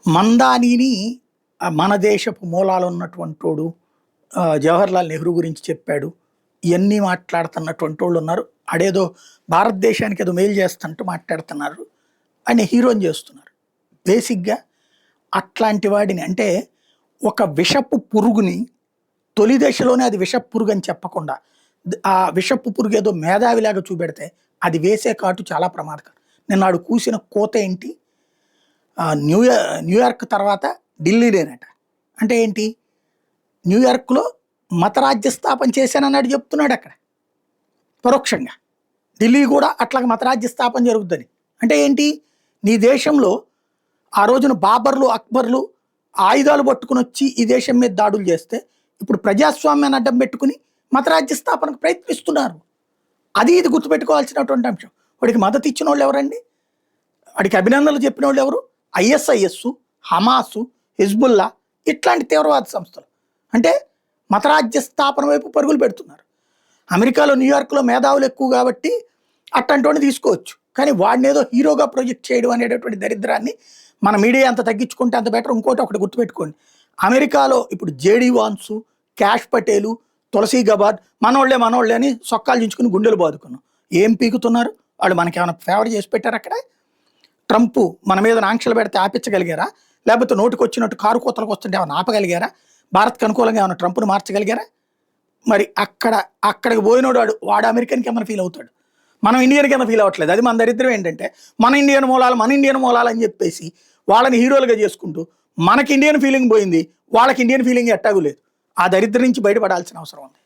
మందానిని మన దేశపు మూలాలు ఉన్నటువంటోడు జవహర్లాల్ నెహ్రూ గురించి చెప్పాడు. ఇయన్నీ మాట్లాడుతున్నటువంటి ఉన్నారు. ఆడేదో భారతదేశానికి ఏదో మేలు చేస్తున్నట్టు మాట్లాడుతున్నారు అని హీరోని చేస్తున్నారు. బేసిక్‌గా అట్లాంటి వాడిని అంటే ఒక విషపు పురుగుని తొలి దశలోనే అది విషపు పురుగు అని చెప్పకుండా ఆ విషపు పురుగు ఏదో మేధావిలాగా చూపెడితే అది వేసే కాటు చాలా ప్రమాదకరం. నిన్నాడు కూసిన కోత ఏంటి? న్యూయార్క్ తర్వాత ఢిల్లీనేనట. అంటే ఏంటి? న్యూయార్క్‌లో మతరాజ్య స్థాపన చేశానన్నాడు చెప్తున్నాడు అక్కడ పరోక్షంగా. ఢిల్లీ కూడా అట్లాగా మతరాజ్య స్థాపన జరుగుద్దని. అంటే ఏంటి? నీ దేశంలో ఆ రోజున బాబర్లు, అక్బర్లు ఆయుధాలు పట్టుకుని వచ్చి ఈ దేశం మీద దాడులు చేస్తే ఇప్పుడు ప్రజాస్వామ్యాన్ని అడ్డం పెట్టుకుని మతరాజ్య స్థాపనకు ప్రయత్నిస్తున్నారు. అది ఇది గుర్తుపెట్టుకోవాల్సినటువంటి అంశం. వాడికి మద్దతు ఇచ్చిన వాళ్ళు ఎవరండి? వాడికి అభినందనలు చెప్పిన వాళ్ళు ఎవరు? ఐఎస్ఐఎస్, హమాసు, హిజ్బుల్లా ఇట్లాంటి తీవ్రవాద సంస్థలు. అంటే మతరాజ్య స్థాపన వైపు పరుగులు పెడుతున్నారు. అమెరికాలో న్యూయార్క్లో మేధావులు ఎక్కువ కాబట్టి అట్లాంటి తీసుకోవచ్చు. కానీ వాడిని ఏదో హీరోగా ప్రొజెక్ట్ చేయడం అనేటటువంటి దరిద్రాన్ని మన మీడియా అంత తగ్గించుకుంటే అంత బెటర్. ఇంకోటి ఒకటి గుర్తుపెట్టుకోండి, అమెరికాలో ఇప్పుడు జేడీ వాన్సు, క్యాష్ పటేలు, తులసీ గబాద్ మనోళ్ళే అని సొక్కాలు దించుకుని గుండెలు బాదుకున్నాం. ఏం పీకుతున్నారు వాళ్ళు? మనకి ఏమైనా ఫేవర్ చేసి పెట్టారు అక్కడ? ట్రంప్ మన మీద ఆంక్షలు పెడితే ఆపించగలిగారా? లేకపోతే నోటికి వచ్చినట్టు కారు కోతలకు వస్తుంటే ఏమైనా ఆపగలిగారా? భారత్కి అనుకూలంగా ఏమైనా ట్రంప్ను మార్చగలిగారా? మరి అక్కడికి పోయినోడు వాడు అమెరికన్కి ఏమైనా ఫీల్ అవుతాడు, మనం ఇండియన్కి ఏమైనా ఫీల్ అవ్వట్లేదు. అది మన దరిద్రం ఏంటంటే మన ఇండియన్ మూలాలు అని చెప్పేసి వాళ్ళని హీరోలుగా చేసుకుంటూ మనకి ఇండియన్ ఫీలింగ్ పోయింది, వాళ్ళకి ఇండియన్ ఫీలింగ్ ఎట్టాగు లేదు. ఆ దరిద్రం నుంచి బయటపడాల్సిన అవసరం ఉంది.